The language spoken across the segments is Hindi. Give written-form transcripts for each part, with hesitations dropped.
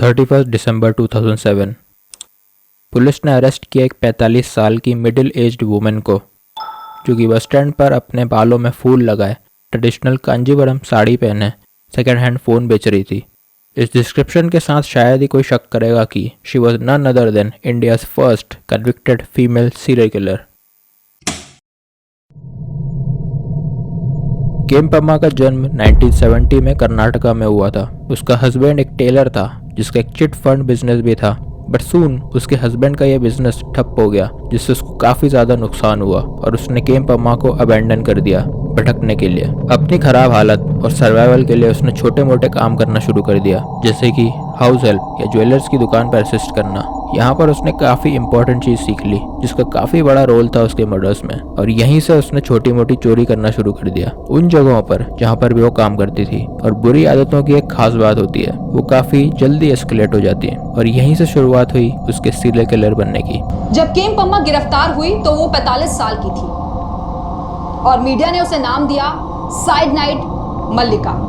31 दिसंबर 2007 पुलिस ने अरेस्ट किया एक 45 साल की मिडिल एज्ड वुमेन को, जो कि बस स्टैंड पर अपने बालों में फूल लगाए, ट्रेडिशनल कांजीवरम साड़ी पहने सेकेंड हैंड फ़ोन बेच रही थी। इस डिस्क्रिप्शन के साथ शायद ही कोई शक करेगा कि she was none other than India's first convicted female serial killer. Kempamma का जन्म 1970 में कर्नाटका में हुआ था। उसका हस्बैंड एक टेलर था जिसका एक चिट फंड बिजनेस भी था, बट सून उसके हस्बैंड का यह बिजनेस ठप हो गया, जिससे उसको काफ़ी ज़्यादा नुकसान हुआ और उसने केम पम्मा को अबैंडन कर दिया भटकने के लिए। अपनी खराब हालत और सर्वाइवल के लिए उसने छोटे मोटे काम करना शुरू कर दिया, जैसे कि हाउस हेल्प या ज्वेलर्स की दुकान पर असिस्ट करना। यहाँ पर उसने काफ़ी इंपॉर्टेंट चीज़ सीख ली, जिसका काफ़ी बड़ा रोल था उसके मर्डर्स में, और यहीं से उसने छोटी मोटी चोरी करना शुरू कर दिया उन जगहों पर जहाँ पर भी वो काम करती थी। और बुरी आदतों की एक खास बात होती है, वो काफ़ी जल्दी एस्केलेट हो जाती है, और यहीं से शुरुआत हुई उसके सीरियल किलर बनने की। जब केम पम्मा गिरफ्तार हुई तो वो 45 साल की थी और मीडिया ने उसे नाम दिया साइड नाइट मल्लिका।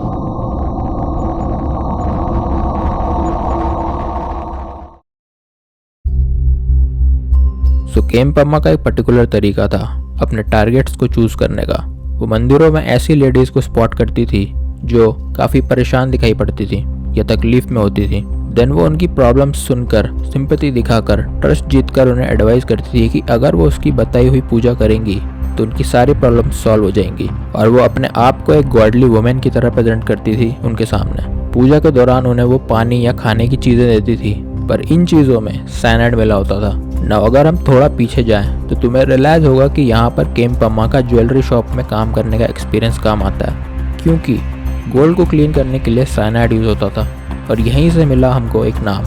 केम पम्मा का एक पर्टिकुलर तरीका था अपने टारगेट्स को चूज करने का। वो मंदिरों में ऐसी लेडीज को स्पॉट करती थी जो काफी परेशान दिखाई पड़ती थी या तकलीफ में होती थी। देन वो उनकी प्रॉब्लम्स सुनकर, सिंपैथी दिखाकर, ट्रस्ट जीतकर उन्हें एडवाइस करती थी कि अगर वो उसकी बताई हुई पूजा करेंगी तो उनकी सारी प्रॉब्लम्स सॉल्व हो जाएंगी। और वो अपने आप को एक गॉडली वुमेन की तरह प्रेजेंट करती थी उनके सामने। पूजा के दौरान उन्हें वो पानी या खाने की चीजें देती थी, पर इन चीज़ों में साइनाइड मिला होता था। ना अगर हम थोड़ा पीछे जाएं तो तुम्हें रियलाइज होगा कि यहाँ पर केम पम्मा का ज्वेलरी शॉप में काम करने का एक्सपीरियंस काम आता है, क्योंकि गोल्ड को क्लीन करने के लिए साइनाइड यूज़ होता था। और यहीं से मिला हमको एक नाम,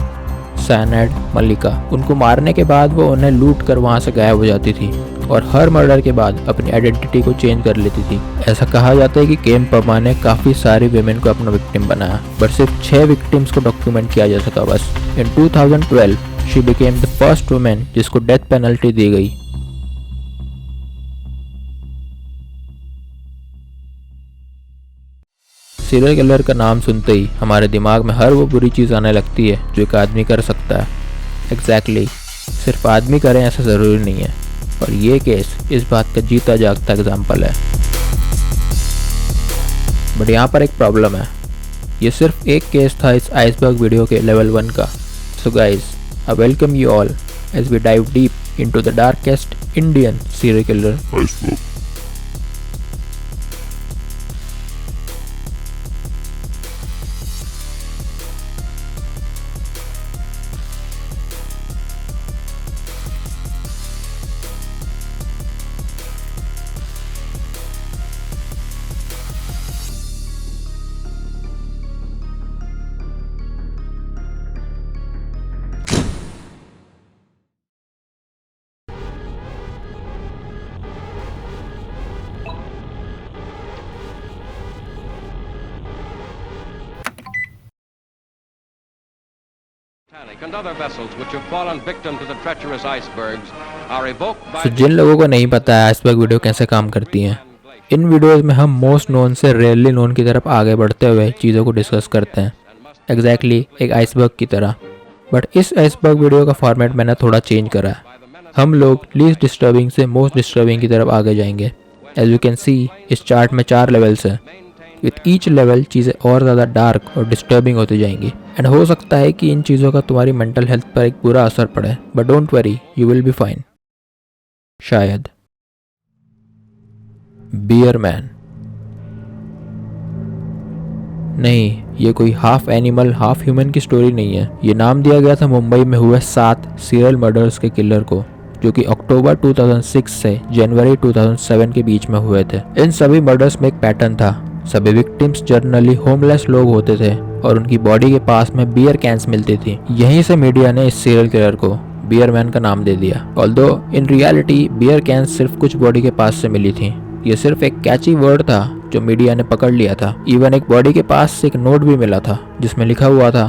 साइनाइड मल्लिका। उनको मारने के बाद वो उन्हें लूट कर वहाँ से गायब हो जाती थी और हर मर्डर के बाद अपनी आइडेंटिटी को चेंज कर लेती थी। ऐसा कहा जाता है कि केम पम्मा ने काफ़ी सारी विमेन को अपना विक्टिम बनाया, बट सिर्फ 6 विक्टिम्स को डॉक्यूमेंट किया जा सका बस। इन 2012 she became the first women जिसको डेथ पेनल्टी दी गई। सीरियल किलर का नाम सुनते ही हमारे दिमाग में हर वो बुरी चीज़ आने लगती है जो एक आदमी कर सकता है। एग्जैक्टली, सिर्फ आदमी करें ऐसा ज़रूरी नहीं है, और ये केस इस बात का जीता जागता एग्जाम्पल है। बट यहाँ पर एक प्रॉब्लम है, ये सिर्फ एक केस था इस आइसबर्ग वीडियो के लेवल 1 का। So guys, I welcome you all as we dive deep into the darkest Indian serial killer iceberg. and other vessels which have fallen victim to the treacherous icebergs are evoked by जिन लोगों को नहीं पता है आइसबर्ग वीडियो कैसे काम करती हैं, इन वीडियोस में हम मोस्ट नोन से रेयरली नोन की तरफ आगे बढ़ते हुए चीज़ों को डिस्कस करते हैं, एग्जैक्टली एक आइसबर्ग की तरह। बट इस आइसबर्ग वीडियो का फॉर्मेट मैंने थोड़ा चेंज करा है। हम लोग लीस्ट डिस्टर्बिंग से मोस्ट डिस्टर्बिंग की तरफ आगे जाएंगे। एज यू कैन सी, इस चार्ट में 4 लेवल्स हैं। विथ ईच लेवल चीज़ें और ज़्यादा डार्क और डिस्टर्बिंग होती जाएंगी, एंड हो सकता है कि इन चीज़ों का तुम्हारी मेंटल हेल्थ पर एक बुरा असर पड़े, but don't worry, you will be fine. शायद। Bear man. नहीं, ये कोई हाफ एनिमल हाफ ह्यूमन की स्टोरी नहीं है। ये नाम दिया गया था मुंबई में हुए 7 सीरियल मर्डर्स के किलर को, जो कि अक्टूबर 2006 से जनवरी 2007 के बीच में हुए थे। इन सभी मर्डर्स में एक पैटर्न था। सभी विक्टिम्स जनरली होमलेस लोग होते थे और उनकी बॉडी के पास में बियर कैंस मिलती थी। यहीं से मीडिया ने इस सीरियल किलर को बियर मैन का नाम दे दिया। Although in reality beer cans सिर्फ कुछ बॉडी के पास से मिली थी। ये सिर्फ एक कैची वर्ड था जो मीडिया ने पकड़ लिया था। इवन एक बॉडी के पास से एक नोट भी मिला था जिसमें लिखा हुआ था,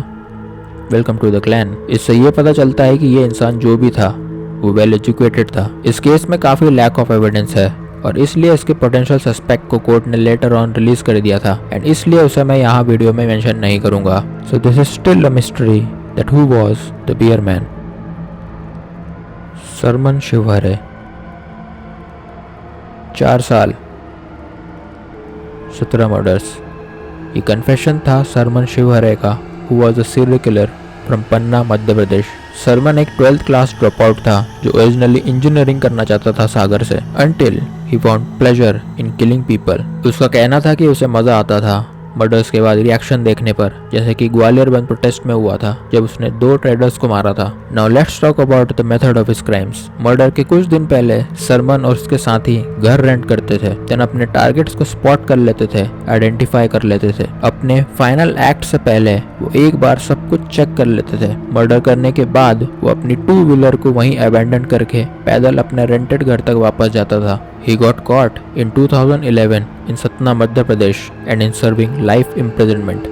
वेलकम टू द क्लैन। इससे ये पता चलता है कि ये इंसान जो भी था वो वेल एजुकेटेड था। इस केस में काफ़ी लैक ऑफ एविडेंस है और इसलिए इसके पोटेंशियल सस्पेक्ट को कोर्ट ने लेटर ऑन रिलीज कर दिया था, एंड इसलिए उसे मैं यहाँ वीडियो में मेंशन नहीं करूंगा। So this is still a mystery that who was the beer man. Sarman Shivhare 4 साल 17 मर्डर्स। ये कन्फेशन था सरमन शिवहरे का, who was a serial killer from पन्ना मध्य प्रदेश। सरमन एक 12th क्लास ड्रॉप आउट था जो ओरिजिनली इंजीनियरिंग करना चाहता था सागर से, until he found pleasure in killing people। उसका कहना था कि उसे मजा आता था मर्डर्स के बाद रिएक्शन देखने पर, जैसे कि ग्वालियर बंद प्रोटेस्ट में हुआ था जब उसने 2 ट्रेडर्स को मारा था। Now let's talk about the method of his crimes. Murder के कुछ दिन पहले सरमन और उसके साथी घर रेंट करते थे, देन अपने टारगेट्स को स्पॉट कर लेते थे, आइडेंटिफाई कर लेते थे। अपने फाइनल एक्ट से पहले वो एक बार सब कुछ चेक कर लेते थे। मर्डर करने के बाद वो अपनी 2 व्हीलर को वहीं अबैंडन करके पैदल अपने रेंटेड घर तक वापस जाता था। He got caught in 2011 in Satna, Madhya Pradesh and in serving life imprisonment.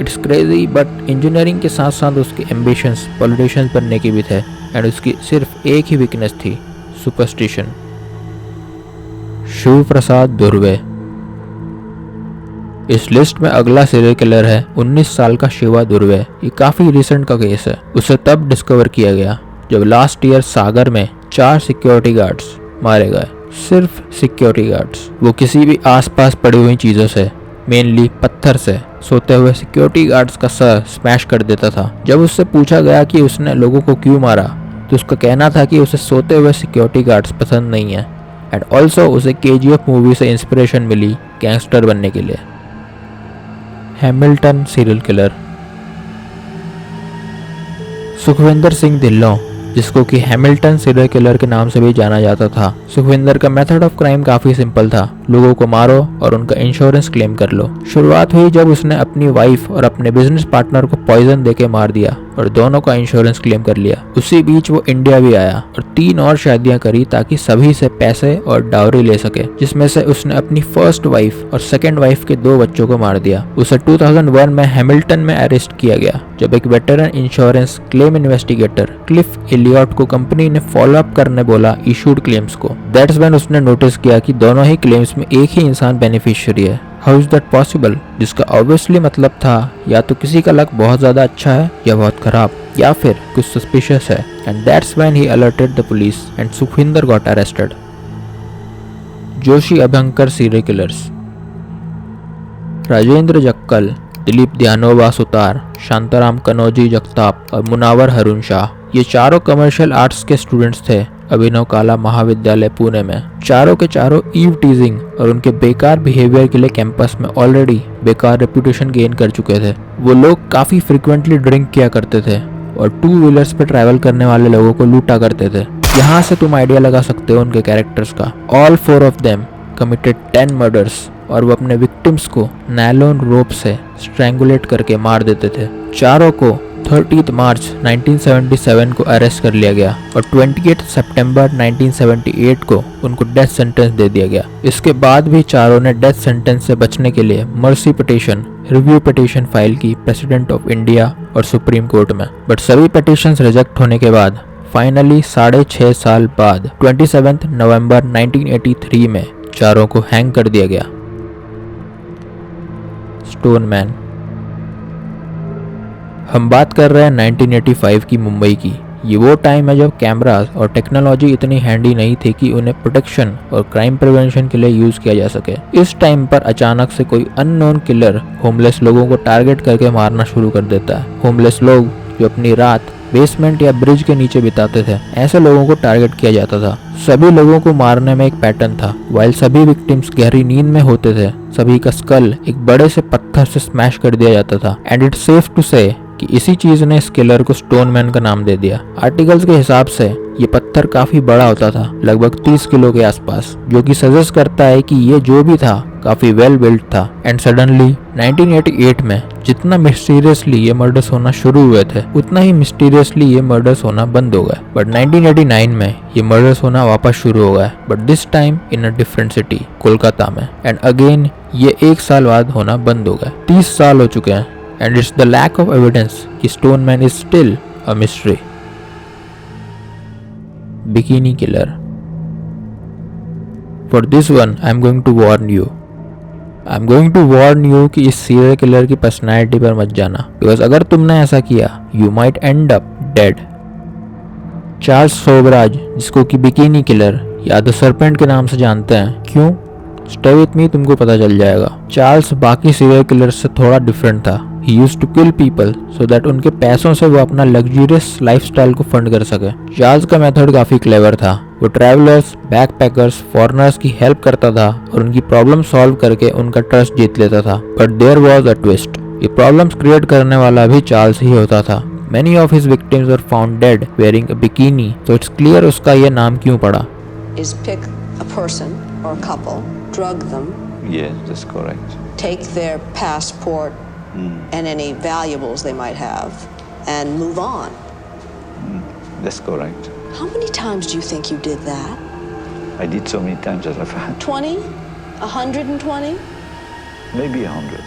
It's crazy but engineering के साथ साथ उसके एम्बिशंस पॉलिटिशियन बनने की भी थे एंड उसकी सिर्फ एक ही वीकनेस थी, सुपरस्टिशन। शिव प्रसाद दुर्वे। इस लिस्ट में अगला सीरियल किलर है 19 साल का शिवा दुर्वे। ये काफी रिसेंट का केस है। उसे तब डिस्कवर किया गया जब लास्ट ईयर सागर में 4 सिक्योरिटी गार्ड्स मारे गए, सिर्फ सिक्योरिटी गार्ड्स। वो किसी भी आसपास पड़ी हुई चीजों से, मेनली पत्थर से, सोते हुए सिक्योरिटी गार्ड्स का सर स्मैश कर देता था। जब उससे पूछा गया कि उसने लोगों को क्यों मारा तो उसका कहना था कि उसे सोते हुए सिक्योरिटी गार्ड्स पसंद नहीं है एंड ऑल्सो उसे KGF मूवी से इंस्पिरेशन मिली गैंगस्टर बनने के लिए। Hamilton serial killer. Sukhwinder Singh Dhillon, जिसको कि हैमिल्टन सीरियल किलर के नाम से भी जाना जाता था। सुखविंदर का मेथड ऑफ क्राइम काफी सिंपल था, लोगों को मारो और उनका इंश्योरेंस क्लेम कर लो। शुरुआत हुई जब उसने अपनी वाइफ और अपने बिजनेस पार्टनर को पॉइजन देके मार दिया और दोनों का इंश्योरेंस क्लेम कर लिया। उसी बीच वो इंडिया भी आया और 3 और शादियां करी ताकि सभी से पैसे और डाउरी ले सके, जिसमें से उसने अपनी फर्स्ट वाइफ और सेकंड वाइफ के 2 बच्चों को मार दिया। उसे 2001 में हैमिल्टन में अरेस्ट किया गया जब एक veteran insurance claim investigator Cliff Elliott को कंपनी ने फॉलो अप करने बोला इशूड क्लेम्स को। दैट्स व्हेन उसने नोटिस किया कि दोनों ही क्लेम्स में एक ही इंसान बेनिफिशियरी है। How is that possible? जिसका ऑब्वियसली मतलब था या तो किसी का लक बहुत ज्यादा अच्छा है या बहुत खराब, या फिर कुछ सस्पिशियस है। And that's when he alerted the police and Sukhwinder got arrested. Joshi Abhyankar serial killers. Rajendra Jakkal, Dilip Dhyanoba Sutar, Shantaram Kanhoji Jagtap और मुनावर हरुण शाह, ये चारों कमर्शियल आर्ट्स के स्टूडेंट्स थे अभिनव काला महाविद्यालय पुणे में। चारों के चारों ईव टीजिंग और उनके बेकार बिहेवियर के लिए कैंपस में ऑलरेडी बेकार रेपुटेशन गेन कर चुके थे। वो लोग काफी फ्रिक्वेंटली ड्रिंक किया करते थे और 2 व्हीलर्स पे ट्रैवल करने वाले लोगों को लूटा करते थे। यहाँ से तुम आइडिया लगा सकते हो उनके कैरेक्टर्स का। All 4 of them committed 10 murders और वो अपने विक्टिम्स को नायलॉन रोप से स्ट्रैंगुलेट करके मार देते थे। चारों को 30 मार्च 1977 को अरेस्ट कर लिया गया और 28 सितंबर 1978 को उनको डेथ सेंटेंस दे दिया गया। इसके बाद भी चारों ने डेथ सेंटेंस से बचने के लिए mercy petition, review petition file की प्रेसिडेंट ऑफ इंडिया और सुप्रीम कोर्ट में, बट सभी पिटीशंस रिजेक्ट होने के बाद फाइनली 6.5 साल बाद 27 नवंबर 1983 में चारों को हैंग कर दिया गया। Stone man. हम बात कर रहे हैं 1985 की मुंबई की। ये वो टाइम है जब कैमरास और टेक्नोलॉजी इतनी हैंडी नहीं थी कि उन्हें प्रोटेक्शन और क्राइम प्रिवेंशन के लिए यूज किया जा सके। इस टाइम पर अचानक से कोई अननोन किलर होमलेस लोगों को टारगेट करके मारना शुरू कर देता है। होमलेस लोग जो अपनी रात बेसमेंट या ब्रिज के नीचे बिताते थे, ऐसे लोगों को टारगेट किया जाता था। सभी लोगों को मारने में एक पैटर्न था। वाइल सभी विक्टिम्स गहरी नींद में होते थे, सभी का स्कल एक बड़े से पत्थर से स्मैश कर दिया जाता था। एंड इट्स सेफ टू से कि इसी चीज ने इस किलर को स्टोन मैन का नाम दे दिया। आर्टिकल्स के हिसाब से ये पत्थर काफी बड़ा होता था, लगभग 30 किलो के आसपास, जो कि सजेस्ट करता है कि ये जो भी था काफी वेल बिल्ट था। एंड सडनली 1988 में जितना मिस्टीरियसली ये मर्डर्स होना शुरू हुए थे, उतना ही मिस्टीरियसली ये मर्डर्स होना बंद हो गए। बट 1989 में ये मर्डर्स होना वापस शुरू हो गए, but this time in a different city, Kolkata में। एंड अगेन ये 1 साल बाद होना बंद हो गए। 30 साल हो चुके हैं and it's the lack of evidence कि stone man is still a mystery. Bikini killer. For this one, I am going to warn you. I am going to warn you कि इस सीरियल किलर की पर्सनैलिटी पर मत जाना, बिकॉज अगर तुमने ऐसा किया you might and up dead. Charles Sobhraj, जिसको कि बिकिनी किलर या द सरपेंट के नाम से जानते हैं, क्यों? स्टे विथ मी, तुमको पता चल जाएगा। चार्ल्स बाकी सीरियल किलर से थोड़ा डिफरेंट था। He used to kill people so that उनके पैसों से वो अपना लग्जरियस लाइफस्टाइल को फंड कर सके। चार्ल्स का मेथड काफी क्लेवर था। वो ट्रैवलर्स, बैकपैकर्स, फॉरेनर्स की हेल्प करता था और उनकी प्रॉब्लम सॉल्व करके उनका ट्रस्ट जीत लेता था। But there was a twist. ये प्रॉब्लम्स क्रिएट करने वाला भी चार्ल्स ही होता था। Many of his victims were found dead wearing a bikini, so it's clear उसका ये नाम क्यों पड़ा। Is pick a person or a couple, drug them. Yes, that's correct. Take their passport and any valuables they might have, and move on. That's correct. How many times do you think you did that? I did so many times as a fact. 20? 120? Maybe 100.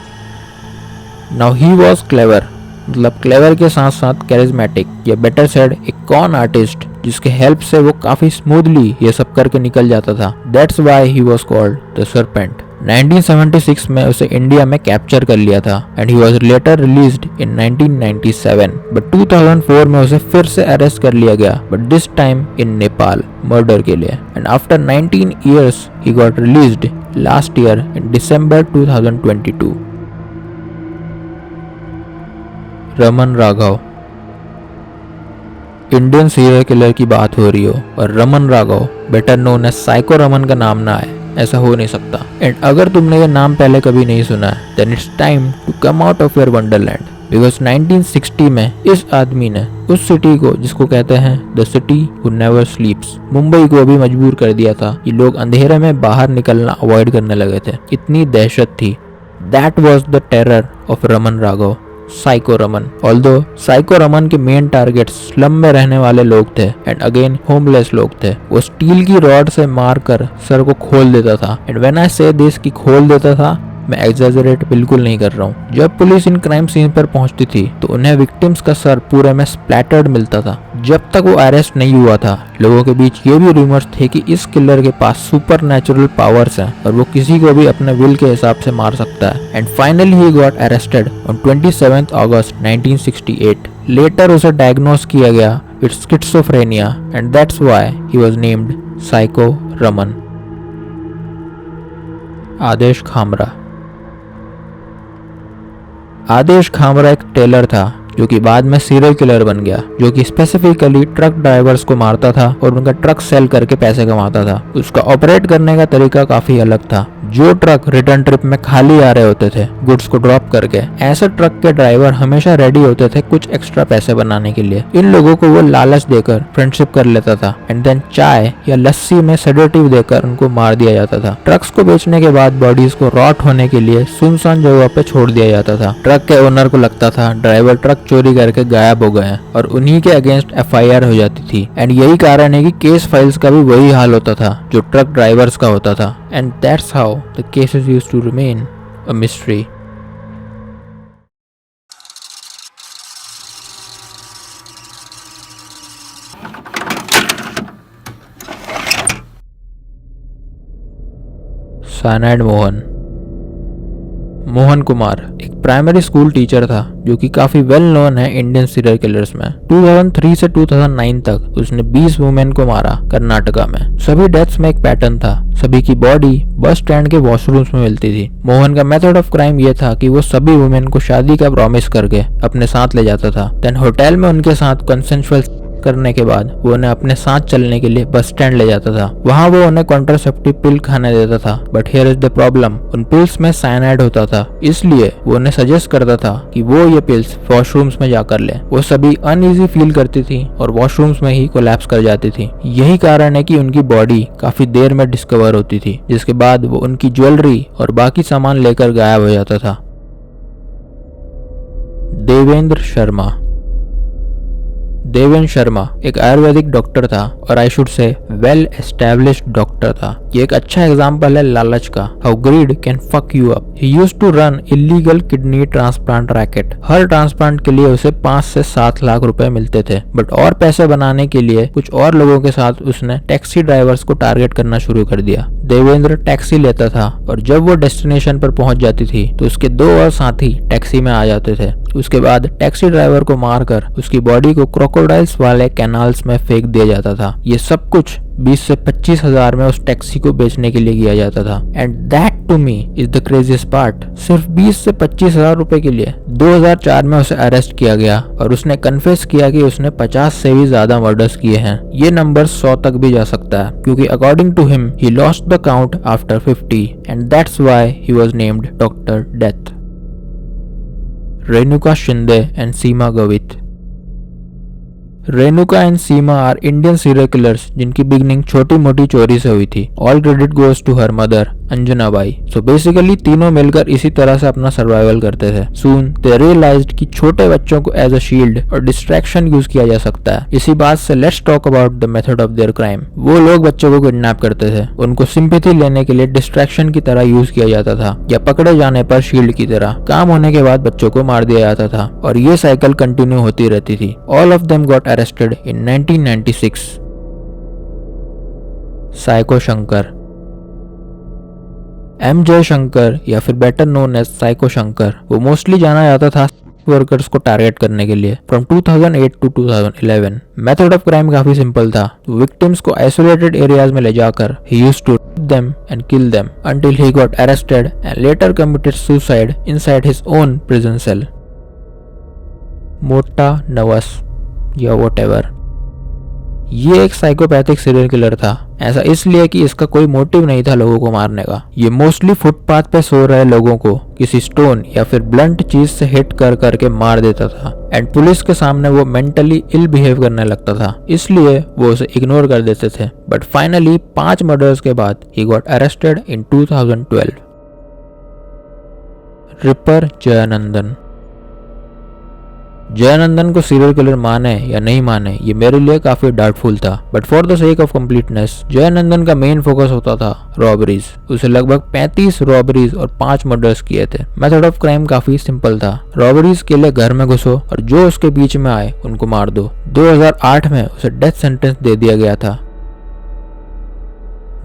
Now he was clever, मतलब क्लेवर के साथ साथ कैरिज्मेटिक, या बेटर सेड एक कॉन आर्टिस्ट, जिसके हेल्प से वो काफी स्मूथली ये सब करके निकल जाता था। That's why he was called the Serpent. 1976 में उसे इंडिया में कैप्चर कर लिया था and he was later released in 1997. But 2004 में उसे फिर से अरेस्ट कर लिया गया, but this time in Nepal murder के लिए। And after 19 years he got released last year in December 2022. Raman Raghav. Indian serial killer की बात हो रही हो और Raman Raghav better known as psycho Raman का नाम ना आए, ऐसा हो नहीं सकता। एंड अगर तुमने ये नाम पहले कभी नहीं सुना है then it's time to come out of your wonderland, because 1960 में इस आदमी ने उस सिटी को, जिसको कहते हैं the city who never स्लीप्स, Mumbai को भी मजबूर कर दिया था कि लोग अंधेरे में बाहर निकलना अवॉइड करने लगे थे। इतनी दहशत थी। That was the terror of Raman Raghav, psycho Raman. Although psycho Raman के मेन टारगेट्स स्लम में रहने वाले लोग थे एंड अगेन होमलेस लोग थे। वो स्टील की रॉड से मारकर सर को खोल देता था। एंड व्हेन आई से दिस कि खोल देता था, मैं एग्जैजरेट बिल्कुल नहीं कर रहा हूँ। जब पुलिस इन क्राइम सीन पर पहुंचती थी तो उन्हें विक्टिम्स का सर पूरे में स्प्लैटर्ड मिलता था। जब तक वो अरेस्ट नहीं हुआ था, लोगों के बीच ये भी रूमर्स थे कि इस किलर के पास सुपर नेचुरल पावर्स हैं और वो किसी को भी अपने विल के हिसाब से मार सकता है। And finally he got arrested on 27 August 1968। Later उसे डायग्नोस किया गया with schizophrenia and that's why he was named psycho Raman. Adesh Khamra. Adesh Khamra एक टेलर था जो कि बाद में सीरियल किलर बन गया, जो कि स्पेसिफिकली ट्रक ड्राइवर्स को मारता था और उनका ट्रक सेल करके पैसे कमाता था। उसका ऑपरेट करने का तरीका काफी अलग था। जो ट्रक रिटर्न ट्रिप में खाली आ रहे होते थे गुड्स को ड्रॉप करके, ऐसे ट्रक के ड्राइवर हमेशा रेडी होते थे कुछ एक्स्ट्रा पैसे बनाने के लिए। इन लोगों को वो लालच देकर फ्रेंडशिप कर लेता था एंड देन चाय या लस्सी में सेडेटिव देकर उनको मार दिया जाता था। ट्रक्स को बेचने के बाद बॉडीज को रॉट होने के लिए सुनसान जगह पे छोड़ दिया जाता था। ट्रक के ओनर को लगता था ड्राइवर ट्रक चोरी करके गायब हो गए हैं और उन्हीं के अगेंस्ट FIR हो जाती थी। एंड यही कारण है कि केस फाइल्स का भी वही हाल होता था जो ट्रक ड्राइवर्स का होता था। And that's how the cases used to remain a mystery. Cyanide Mohan Kumar एक प्राइमरी स्कूल टीचर था जो कि काफी वेल नोन है इंडियन सीरियल किलर्स में। 2003 से 2009 तक उसने 20 वुमेन को मारा कर्नाटका में। सभी डेथ्स में एक पैटर्न था, सभी की बॉडी बस स्टैंड के वॉशरूम्स में मिलती थी। मोहन का मेथड ऑफ क्राइम ये था कि वो सभी वुमेन को शादी का प्रॉमिस करके अपने साथ ले जाता था। देन होटल में उनके साथ कंसेंशुअल करने के बाद वो उन्हें अपने साथ चलने के लिए बस स्टैंड ले जाता था। वहाँ वो उन्हें कॉन्ट्रासेप्टिव पिल खाने देता था। But here is the problem, उन पिल्स में साइनाइड होता था, इसलिए वो उन्हें सजेस्ट करता था कि वो ये पिल्स वॉशरूम्स में जाकर ले। वो सभी अनईजी फील करती थी और वॉशरूम्स में ही कोलैप्स कर जाती थी। यही कारण है कि उनकी बॉडी काफी देर में डिस्कवर होती थी, जिसके बाद वो उनकी ज्वेलरी और बाकी सामान लेकर गायब हो जाता था। देवेंद्र शर्मा एक आयुर्वेदिक डॉक्टर था और I should say well established doctor था। ये एक अच्छा एग्जांपल है लालच का, how greed can fuck you up. He used to run illegal kidney transplant racket. हर ट्रांसप्लांट के लिए उसे 5 से 7 लाख रुपए मिलते थे। बट और पैसे बनाने के लिए कुछ और लोगों के साथ उसने टैक्सी ड्राइवर्स को टारगेट करना शुरू कर दिया। देवेंद्र टैक्सी लेता था और जब वो डेस्टिनेशन पर पहुंच जाती थी तो उसके 2 और साथी टैक्सी में आ जाते थे। उसके बाद टैक्सी ड्राइवर को मारकर उसकी बॉडी को क्रोकोडाइल्स वाले कैनाल्स में फेंक दिया जाता था। ये सब कुछ 20 से 25 हजार में उस टैक्सी को बेचने के लिए किया जाता था। And that to me is the craziest part. सिर्फ 20 से 25 हजार रुपए के लिए 2004 में उसे अरेस्ट किया गया और उसने कन्फेस किया कि उसने 50 से भी ज्यादा मर्डर्स किए हैं। ये नंबर 100 तक भी जा सकता है क्योंकि according to him he lost the count after 50 and that's why he was named doctor death. Renuka Shinde and Seema Gavit. Renuka and Seema are Indian serial killers जिनकी बिगनिंग छोटी मोटी चोरी से हुई थी। All credit goes to her mother Anjana Bai. So basically तीनों मिलकर इसी तरह से अपना सर्वाइवल करते थे। सून दे रियलाइज्ड कि छोटे बच्चों को एज अ शील्ड और डिस्ट्रैक्शन यूज किया जा सकता है। इसी बात से let's talk about the method of their crime. वो लोग बच्चों को किडनैप करते थे, उनको सिंपैथी लेने के लिए डिस्ट्रैक्शन की तरह यूज किया जाता था या पकड़े जाने पर शील्ड की तरह। काम होने के बाद बच्चों को मार दिया जाता था और ये साइकिल कंटिन्यू होती रहती थी। All of them got arrested in 1996। Psycho Shankar. M Jaishankar या फिर better known as psycho Shankar, वो मोस्टली जाना जाता था वर्कर्स को टारगेट करने के लिए from 2008 to 2011। Method of crime काफी सिंपल था। विक्टिम्स को आइसोलेटेड एरियाज में ले जाकर he used to rape them and kill them until he got arrested and later committed suicide inside his own prison cell. मोटा नवस या व्हाटएवर, ये एक साइकोपैथिक सीरियल किलर था। ऐसा इसलिए कि इसका कोई मोटिव नहीं था लोगों को मारने का। ये मोस्टली फुटपाथ पे सो रहे लोगों को किसी स्टोन या फिर ब्लंट चीज से हिट कर करके मार देता था एंड पुलिस के सामने वो मेंटली इल बिहेव करने लगता था, इसलिए वो उसे इग्नोर कर देते थे। बट फाइनली 5 मर्डर्स के बाद he got arrested in 2012। Ripper Jayanandan. Jayanandan को सीरियल किलर माने या नहीं माने ये मेरे लिए काफी डाउटफुल था, but for the sake of completeness Jayanandan का मेन फोकस होता था रॉबरीज। उसे लगभग 35 रॉबरीज और 5 मर्डर्स किए थे। मेथड ऑफ क्राइम काफी सिंपल था। रॉबरीज के लिए घर में घुसो और जो उसके बीच में आए उनको मार दो। 2008 में उसे डेथ सेंटेंस दे दिया गया था।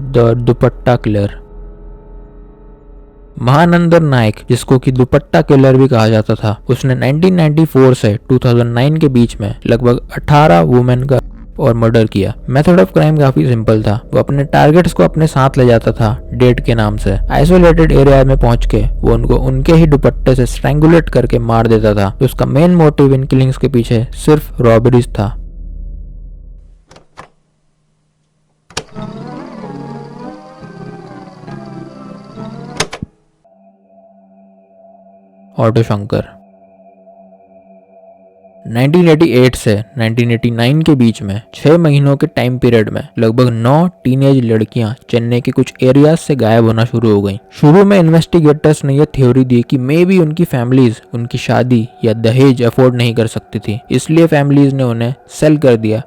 The dupatta killer. महानंदन नायक, जिसको कि दुपट्टा किलर भी कहा जाता था, उसने 1994 से 2009 के बीच में लगभग 18 वुमेन का और मर्डर किया। मेथड ऑफ क्राइम काफी सिंपल था। वो अपने टारगेट्स को अपने साथ ले जाता था डेट के नाम से। आइसोलेटेड एरिया में पहुंच के वो उनको उनके ही दुपट्टे से स्ट्रैंगुलेट करके मार देता था। तो उसका मेन मोटिव इन किलिंग्स के पीछे सिर्फ रॉबरीज था। ऑटो शंकर। 1988 से 1989 के बीच में 6 महीनों के टाइम पीरियड में लगभग 9 टीनेज लड़कियां चेन्नई के कुछ एरियाज से गायब होना शुरू हो गईं। शुरू में इन्वेस्टिगेटर्स ने यह थ्योरी दी कि मे बी उनकी फैमिलीज उनकी शादी या दहेज अफोर्ड नहीं कर सकती थी, इसलिए फैमिलीज ने उन्हें सेल कर दिया।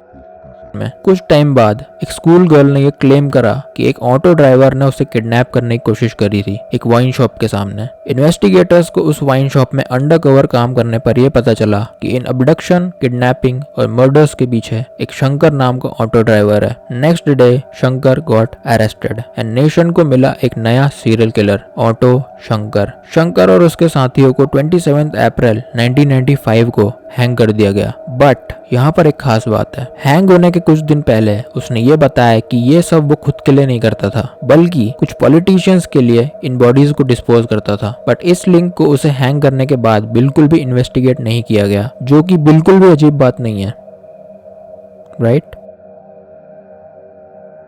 में कुछ टाइम बाद एक स्कूल गर्ल ने यह क्लेम करा कि एक ऑटो ड्राइवर ने उसे किडनैप करने की कोशिश करी थी एक वाइन शॉप के सामने। इन्वेस्टिगेटर्स को उस वाइन शॉप में अंडरकवर काम करने पर यह पता चला कि इन अबडक्शन, किडनैपिंग और मर्डर्स के पीछे एक शंकर नाम का ऑटो ड्राइवर है। Next day Shankar got arrested and nation को मिला एक नया serial killer, auto Shankar. Shankar और उसके साथियों को 27 अप्रैल 1995 को हैंग कर दिया गया। बट यहाँ पर एक खास बात है, हैंग होने के कुछ दिन पहले उसने ये बताया कि ये सब वो खुद के लिए नहीं करता था, बल्कि कुछ पॉलिटिशियंस के लिए इन बॉडीज को डिस्पोज करता था। बट इस लिंक को उसे हैंग करने के बाद बिल्कुल भी इन्वेस्टिगेट नहीं किया गया, जो कि बिल्कुल भी अजीब बात नहीं है, राइट?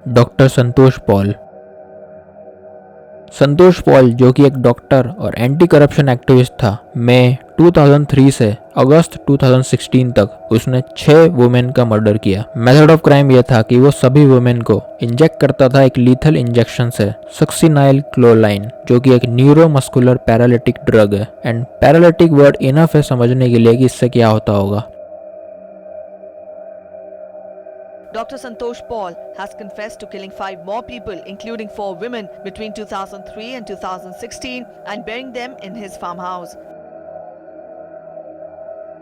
डॉक्टर संतोष पॉल। संतोष पॉल, जो कि एक डॉक्टर और एंटी करप्शन एक्टिविस्ट था, मई 2003 से अगस्त 2016 तक उसने 6 वुमेन का मर्डर किया। मेथड ऑफ क्राइम यह था कि वो सभी वुमेन को इंजेक्ट करता था एक लीथल इंजेक्शन से, सक्सिनाइल क्लोराइन, जो कि एक न्यूरोमस्कुलर पैरालिटिक ड्रग है। एंड पैरालिटिक वर्ड इनफ है समझने के लिए कि इससे क्या होता होगा। Dr. Santosh Paul has confessed to killing 5 more people, including 4 women, between 2003 and 2016 and burying them in his farmhouse.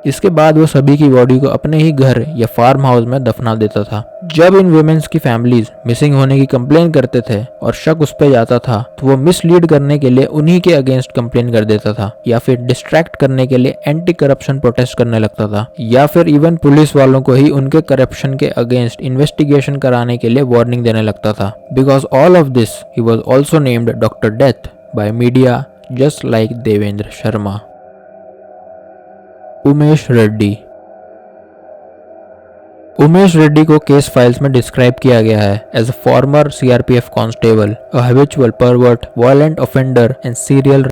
इसके बाद वो सभी की बॉडी को अपने ही घर या फार्म हाउस में दफना देता था। जब इन वुमेन्स की फैमिलीज मिसिंग होने की कंप्लेन करते थे और शक उस पे जाता था तो वो मिसलीड करने के लिए उन्हीं के अगेंस्ट कंप्लेन कर देता था, या फिर डिस्ट्रैक्ट करने के लिए एंटी करप्शन प्रोटेस्ट करने लगता था, या फिर इवन पुलिस वालों को ही उनके करप्शन के अगेंस्ट इन्वेस्टिगेशन कराने के लिए वार्निंग देने लगता था। Because all of this he was also named doctor death by media, just like Devendra Sharma. Umesh Reddy. Umesh Reddy को केस फाइल्स में डिस्क्राइब किया गया है as a former CRPF constable, a habitual pervert, violent offender and serial.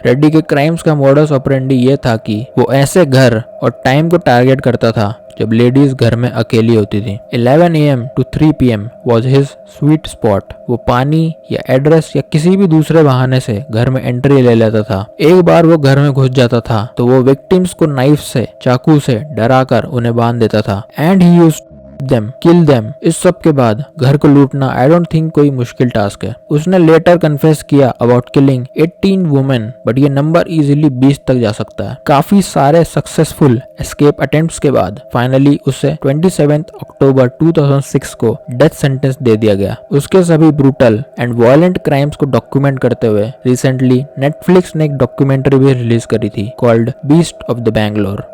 Reddy के क्राइम्स का मॉडस ऑपरेंडी ये था कि वो ऐसे घर और टाइम को टारगेट करता था जब लेडीज घर में अकेली होती थी। 11 AM to 3 PM was his sweet spot। वो पानी या एड्रेस या किसी भी दूसरे बहाने से घर में एंट्री ले लेता था। एक बार वो घर में घुस जाता था तो वो विक्टिम्स को नाइफ से, चाकू से डराकर उन्हें बांध देता था। And he used them, kill them। इस सब के बाद घर को लूटना आई डोंट थिंक कोई मुश्किल टास्क है। उसने लेटर कन्फेस किया अबाउट किलिंग 18 वुमेन, बट ये नंबर इजीली 20 तक जा सकता है। काफी सारे सक्सेसफुल एस्केप अटेम्प्ट्स के बाद फाइनली उसे 27 अक्टूबर 2006 को डेथ सेंटेंस दे दिया गया। उसके सभी ब्रूटल एंड वायलेंट क्राइम्स को डॉक्यूमेंट करते हुए रिसेंटली नेटफ्लिक्स ने एक डॉक्यूमेंट्री भी रिलीज करी थी called beast of the Bangalore.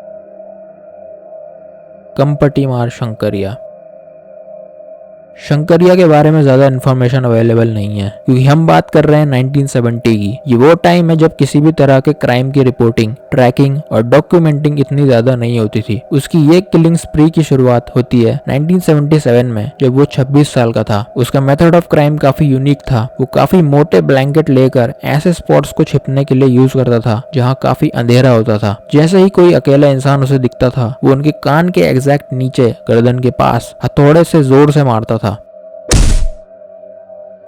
कंपटीमार शंकरिया। शंकरिया के बारे में ज्यादा इन्फॉर्मेशन अवेलेबल नहीं है क्योंकि हम बात कर रहे हैं 1970 की। ये वो टाइम है जब किसी भी तरह के क्राइम की रिपोर्टिंग, ट्रैकिंग और डॉक्यूमेंटिंग इतनी ज्यादा नहीं होती थी। उसकी ये किलिंग स्प्री की शुरुआत होती है 1977 में जब वो 26 साल का था। उसका मेथड ऑफ क्राइम काफी यूनिक था। वो काफी मोटे ब्लैंकेट लेकर ऐसे स्पॉट्स को छिपने के लिए यूज करता था जहाँ काफी अंधेरा होता था। जैसे ही कोई अकेला इंसान उसे दिखता था वो उनके कान के एग्जैक्ट नीचे गर्दन के पास हथौड़े से जोर से मारता था।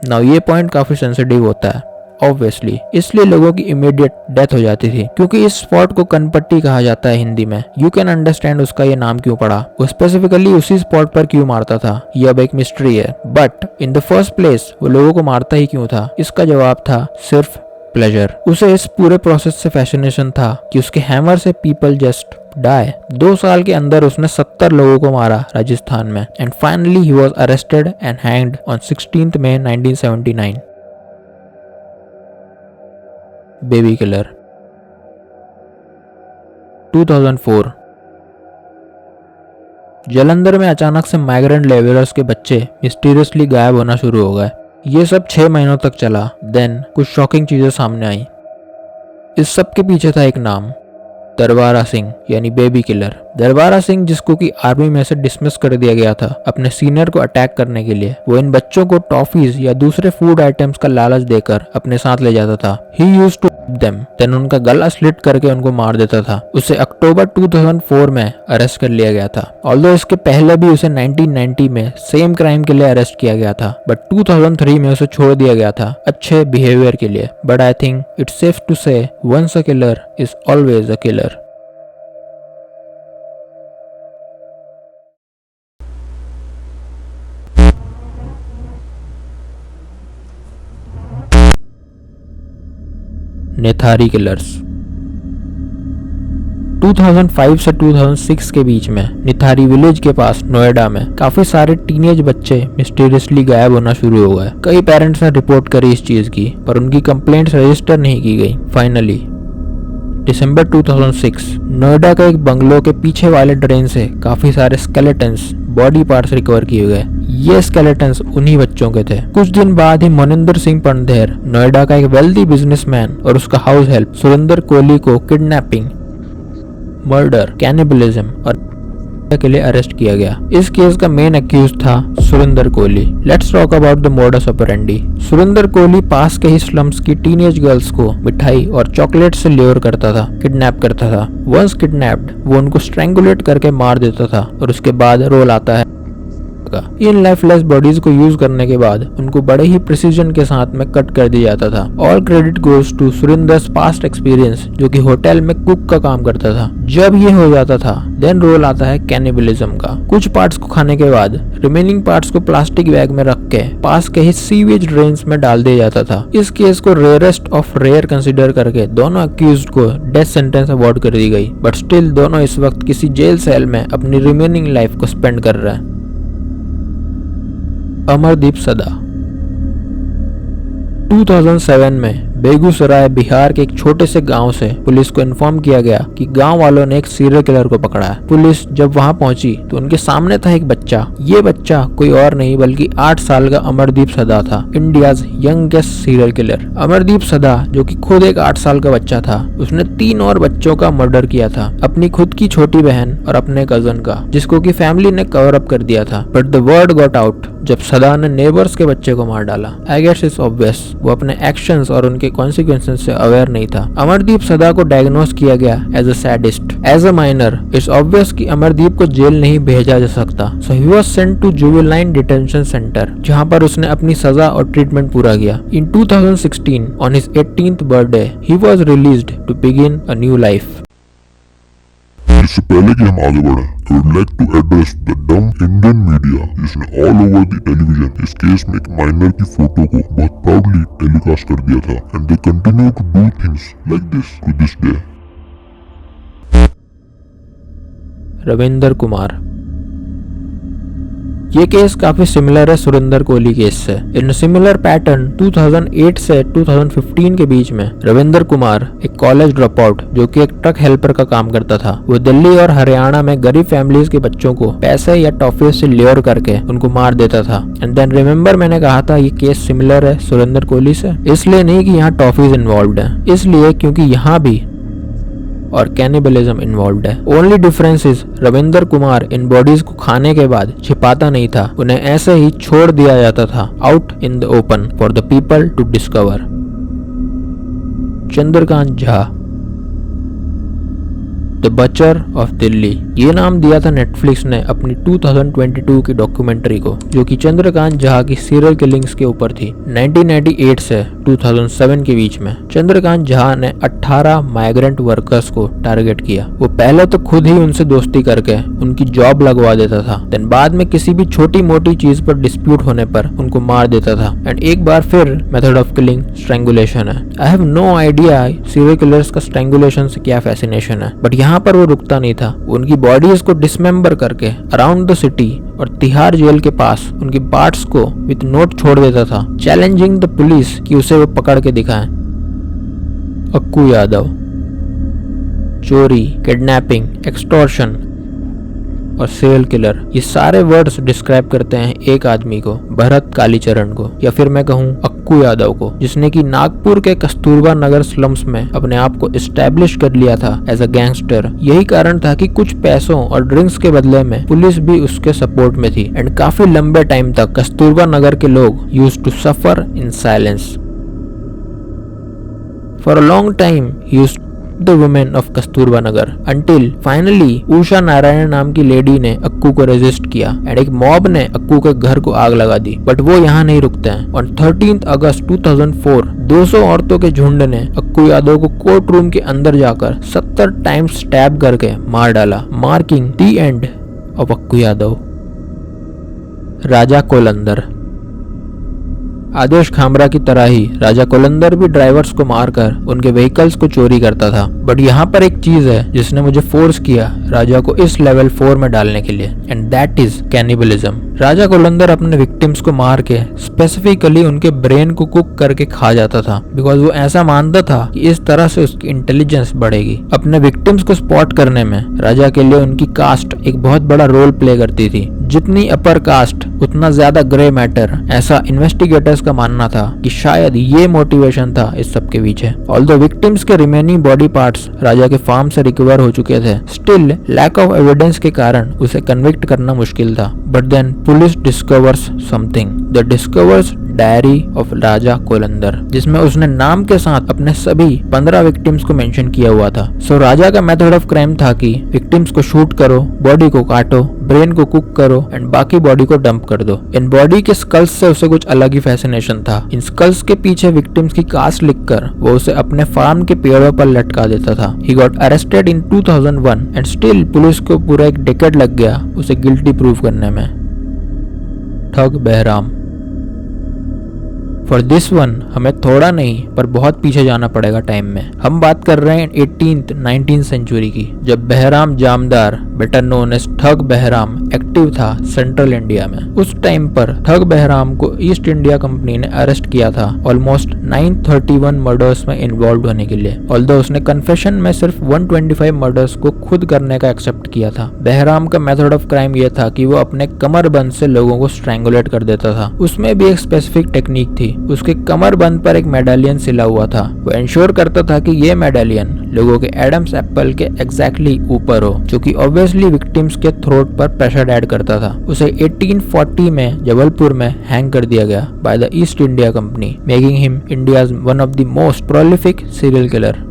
नाउ ये पॉइंट काफी सेंसिटिव होता है ऑब्वियसली, इसलिए लोगों की इमीडिएट डेथ हो जाती थी। क्योंकि इस स्पॉट को कनपट्टी कहा जाता है हिंदी में। यू कैन अंडरस्टैंड उसका ये नाम क्यों पड़ा। वो स्पेसिफिकली उसी स्पॉट पर क्यों मारता था ये अब एक मिस्ट्री है। But in the first place वो लोगों को मारता ही क्यों था, इसका जवाब था सिर्फ प्लेजर। उसे इस पूरे प्रोसेस से फैसिनेशन था कि उसके हैमर से पीपल जस्ट डाई। 2 साल के अंदर उसने 70 लोगों को मारा राजस्थान में। And finally he was arrested and hanged on 16 May 1979। Baby killer. 2004 Jalandhar में अचानक से माइग्रेंट लेबरर्स के बच्चे मिस्टीरियसली गायब होना शुरू हो गए। ये सब 6 महीनों तक चला। देन कुछ शॉकिंग चीजें सामने आई। इस सब के पीछे था एक नाम, दरबारा सिंह यानी बेबी किलर। दरबारा सिंह, जिसको कि आर्मी में से डिसमिस कर दिया गया था अपने सीनियर को अटैक करने के लिए, वो इन बच्चों को टॉफीज या दूसरे फूड आइटम्स का लालच देकर अपने साथ ले जाता था। He used to them, then उनका गला स्लिट करके उनको मार देता था। उसे अक्टूबर 2004 में अरेस्ट कर लिया गया था। ऑल्दो इसके पहले भी उसे 1990 में सेम क्राइम के लिए अरेस्ट किया गया था, बट 2003 में उसे छोड़ दिया गया था अच्छे बिहेवियर के लिए। But I think it's safe to say once a killer is always a killer. Nithari killers. 2005 से 2006 के बीच में निथारी विलेज के पास नोएडा में काफी सारे टीनेज बच्चे मिस्टीरियसली गायब होना शुरू हो गए। कई पेरेंट्स ने रिपोर्ट करी इस चीज की, पर उनकी कंप्लेंट्स रजिस्टर नहीं की गई। फाइनली दिसंबर 2006 नोएडा के एक बंगलो के पीछे वाले ड्रेन से काफी सारे स्केलेटन्स, बॉडी पार्ट्स रिकवर किए गए। ये स्केलेटन्स उन्हीं बच्चों के थे। कुछ दिन बाद ही मनिंदर सिंह पंडेर, नोएडा का एक वेल्दी बिजनेसमैन और उसका हाउस हेल्प सुरेंद्र कोहली को किडनैपिंग, मर्डर, कैनिबलिज्म और के लिए अरेस्ट किया गया। इस केस का मेन अक्यूज था Surendra Koli. Let's talk about the modus operandi. Surendra Koli पास के ही स्लम्स की टीनेज गर्ल्स को मिठाई और चॉकलेट से ल्योर करता था, किडनैप करता था। वंस किडनैप्ड वो उनको स्ट्रैंगुलेट करके मार देता था और उसके बाद रोल आता है इन लाइफलेस बॉडीज को यूज करने के बाद उनको बड़े ही प्रिसीजन के साथ में कट कर दिया जाता था। All credit goes to Surinder's past experience, जो कि होटल में कुक का काम करता था। जब ये हो जाता था देन रोल आता है कैनिबलिज्म का। कुछ पार्ट्स को खाने के बाद रिमेनिंग पार्ट्स को प्लास्टिक बैग में रख के पास के ही सीवेज ड्रेन्स में डाल दिया जाता था। इस केस को रेयरेस्ट ऑफ रेयर कंसीडर करके दोनों अक्यूज्ड को डेथ सेंटेंस अवॉर्ड कर दी गई, बट स्टिल दोनों इस वक्त किसी जेल सेल में अपनी रिमेनिंग लाइफ को स्पेंड कर रहे हैं। अमरदीप सदा 2007 में बेगूसराय बिहार के एक छोटे से गांव से पुलिस को इन्फॉर्म किया गया कि गांव वालों ने एक सीरियल किलर को पकड़ा है। पुलिस जब वहां पहुंची तो उनके सामने था एक बच्चा। ये बच्चा कोई और नहीं बल्कि 8 साल का अमरदीप सदा था, India's youngest serial killer. Amardeep सदा जो कि खुद एक 8 साल का बच्चा था, उसने 3 और बच्चों का मर्डर किया था, अपनी खुद की छोटी बहन और अपने कजन का, जिसको की फैमिली ने कवर अप कर दिया था। But the word got out जब सदा ने नेबर्स के बच्चे को मार डाला। आई गेस इट्स ऑब्वियस वो अपने एक्शंस और उनके कॉन्सिक्वेंसेस से अवेयर नहीं था। अमरदीप सदा को डायग्नोस किया गया as a sadist. As a minor it's obvious कि अमरदीप को जेल नहीं भेजा जा सकता, so he was sent to juvenile detention centre, जहां पर उसने अपनी सजा और ट्रीटमेंट पूरा किया। In 2016 on his 18th birthday he was released to begin a new life. इससे पहले कि हम आगे बढ़े, I would like to address the dumb Indian media जिसने all over the television इस केस में एक माइनर की फोटो को बहुत प्राउडली टेलीकास्ट कर दिया था, and they continue to do things like this to this day. Ravinder Kumar. ये केस काफी सिमिलर है सुरिंदर कोहली केस से। इन सिमिलर पैटर्न 2008 से 2015 के बीच में रविंदर कुमार एक कॉलेज ड्रॉप आउट जो कि एक ट्रक हेल्पर का काम करता था, वो दिल्ली और हरियाणा में गरीब फैमिलीज के बच्चों को पैसे या टॉफी से ल्योर करके उनको मार देता था। एंड देन रिमेम्बर मैंने कहा था ये केस सिमिलर है सुरिंदर कोहली से, इसलिए नहीं कि यहाँ टॉफीज इन्वॉल्व है, इसलिए क्योंकि यहाँ भी और कैनिबलिज्म इन्वॉल्व है। Only difference is Ravinder Kumar in bodies को खाने के बाद छिपाता नहीं था, उन्हें ऐसे ही छोड़ दिया जाता था out in the open for the people to discover. Chandrakant Jha the butcher of Delhi, ये नाम दिया था नेटफ्लिक्स ने अपनी 2022 की डॉक्यूमेंट्री को, जो कि चंद्रकांत झा की सीरियल किलिंग्स के ऊपर थी। 1998 से 2007 के बीच में चंद्रकांत झा ने 18 माइग्रेंट वर्कर्स को टारगेट किया। वो पहले तो खुद ही उनसे दोस्ती करके उनकी जॉब लगवा देता था, देन बाद में किसी भी छोटी मोटी चीज पर डिस्प्यूट होने पर उनको मार देता था। एंड एक बार फिर मेथड ऑफ किलिंग स्ट्रैंगुलेशन है। I have no idea serial killers का स्ट्रैंगुलेशन से क्या फैसिनेशन है, बट यहाँ पर वो रुकता नहीं था। उनकी बॉडीज को डिसमेंबर करके अराउंड द सिटी और तिहाड़ जेल के पास उनकी पार्ट्स को विद नोट छोड़ देता था, चैलेंजिंग द पुलिस कि उसे वो पकड़ के दिखाएं। अक्कू यादव चोरी, किडनैपिंग, एक्सटॉर्शन और सीरियल किलर, ये सारे वर्ड्स डिस्क्राइब करते हैं एक आदमी को, भरत कालीचरण को, या फिर मैं कहूँ अक्कू यादव को, जिसने कि नागपुर के कस्तूरबा नगर स्लम्स में अपने आप को एस्टेब्लिश कर लिया था एज अ गैंगस्टर। यही कारण था कि कुछ पैसों और ड्रिंक्स के बदले में पुलिस भी उसके सपोर्ट में थी। एंड काफी लंबे टाइम तक कस्तूरबा नगर के लोग used to suffer in silence. For a long time he used the women of Kasturba Nagar until finally Usha Narayan नाम की लेडी ने अक्कू को रेजिस्ट किया एंड एक मॉब ने अक्कू के घर को आग लगा दी। बट वो यहाँ नहीं रुकते हैं। ऑन 13 अगस्त 2004 200 औरतों के झुंड ने अक्कू यादव को कोर्ट रूम के अंदर जाकर 70 टाइम्स स्टैब करके मार डाला, marking the end of Akku Yadav. Raja Kolandar Adesh Khamra की तरह ही राजा कोलंदर भी ड्राइवर्स को मारकर उनके व्हीकल्स को चोरी करता था। बट यहाँ पर एक चीज है जिसने मुझे फोर्स किया राजा को इस लेवल 4 में डालने के लिए, and that is cannibalism. Raja colander अपने विक्टिम्स को मार के स्पेसिफिकली उनके ब्रेन को कुक करके खा जाता था, बिकॉज वो ऐसा मानता था कि इस तरह से उसकी इंटेलिजेंस बढ़ेगी। अपने विक्टिम्स को स्पॉट करने में राजा के लिए उनकी कास्ट एक बहुत बड़ा रोल प्ले करती थी। जितनी अपर कास्ट उतना ज्यादा ग्रे मैटर, ऐसा इन्वेस्टिगेटर्स का मानना था कि शायद ये मोटिवेशन था इस सब के पीछे। ऑल्दो विक्टिम्स के रिमेनिंग बॉडी पार्ट्स राजा के फार्म से रिकवर हो चुके थे, स्टिल लैक ऑफ एविडेंस के कारण उसे कन्विक्ट करना मुश्किल था। But then police discovers something. The discovers diary of Raja Kolandar, जिसमें उसने नाम के साथ अपने सभी 15 विक्टिम्स को मेंशन किया हुआ था। सो राजा का मेथड ऑफ क्राइम था कि विक्टिम्स को शूट करो, बॉडी को काटो, ब्रेन को कुक करो एंड बाकी बॉडी को डंप कर दो। इन बॉडी के स्कल्स से उसे कुछ अलग ही फैसिनेशन था। इन स्कल्स के पीछे विक्टिम्स की कास्ट लिखकर वो उसे अपने फार्म के पेड़ों पर लटका देता था। ही got arrested in 2001 and still police को पूरा एक डेकेड लग गया उसे गिल्टी प्रूव करने में। ठग बहराम। फॉर दिस वन हमें थोड़ा नहीं पर बहुत पीछे जाना पड़ेगा टाइम में। हम बात कर रहे हैं 18th 19th सेंचुरी की, जब Bahram Jamdar better known as ठग बहराम एक्टिव था सेंट्रल इंडिया में। उस टाइम पर ठग बहराम को ईस्ट इंडिया कंपनी ने अरेस्ट किया था ऑलमोस्ट 931 मर्डर्स में इन्वॉल्व होने के लिए। ऑल्दो उसने कन्फेशन में सिर्फ 125 मर्डर्स को खुद करने का एक्सेप्ट किया था। बहराम का मेथड ऑफ क्राइम यह था कि वो अपने कमरबंद से लोगों को स्ट्रैंगुलेट कर देता था। उसमें भी एक स्पेसिफिक टेक्निक थी। उसके कमरबंद पर एक मेडालियन सिला हुआ था। वो इंश्योर करता था कि ये मेडालियन लोगों के एडम्स एप्पल के एग्जैक्टली ऊपर हो, जो कि ऑब्वियसली विक्टिम्स के थ्रोट पर प्रेशर ऐड करता था। उसे 1840 में जबलपुर में हैंग कर दिया गया by the east India company, making him India's one of the most prolific serial killer.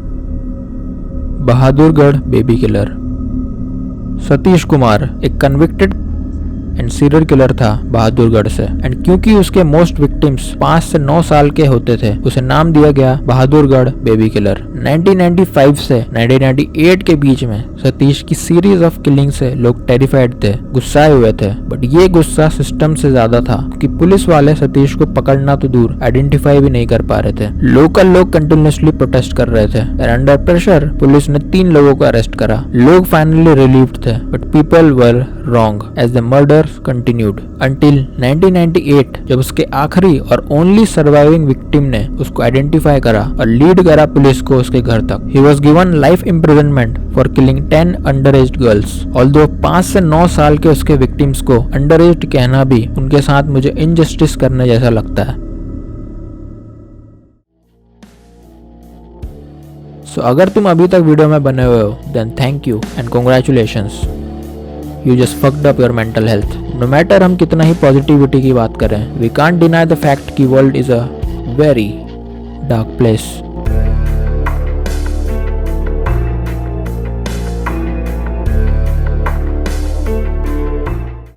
Bahadurgarh baby killer. Satish Kumar एक कन्विक्टेड एंड सीरियल किलर था बहादुरगढ़ से, एंड क्योंकि उसके मोस्ट विक्टिम्स 5 से 9 साल के होते थे उसे नाम दिया गया बहादुरगढ़ बेबी किलर। 1995 से 1998 के बीच में सतीश की सीरीज ऑफ किलिंग से लोग टेरिफाइड थे, गुस्साए हुए थे। बट ये गुस्सा सिस्टम से ज्यादा था कि पुलिस वाले सतीश को पकड़ना तो दूर आइडेंटिफाई भी नहीं कर पा रहे थे। लोकल लोग कंटिन्यूअसली प्रोटेस्ट कर रहे थे एंड अंडर प्रेशर पुलिस ने 3 लोगों को अरेस्ट करा। लोग फाइनली रिलीव्ड थे but people were wrong as the murder continued until 1998 जब उसके आखिरी और ओनली सर्वाइविंग विक्टिम ने उसको आइडेंटिफाई करा और लीड करा पुलिस को उसके घर तक। He was given life imprisonment for killing 10 underage girls. Although 5 से 9 साल के उसके विक्टिम्स को underage कहना भी उनके साथ मुझे इनजस्टिस करने जैसा लगता है। So, अगर तुम अभी तक वीडियो में बने हुए हो then thank you and congratulations. You just fucked up your mental health. No matter हम कितना ही पॉजिटिविटी की बात करें, we can't deny the fact कि world is a very dark place.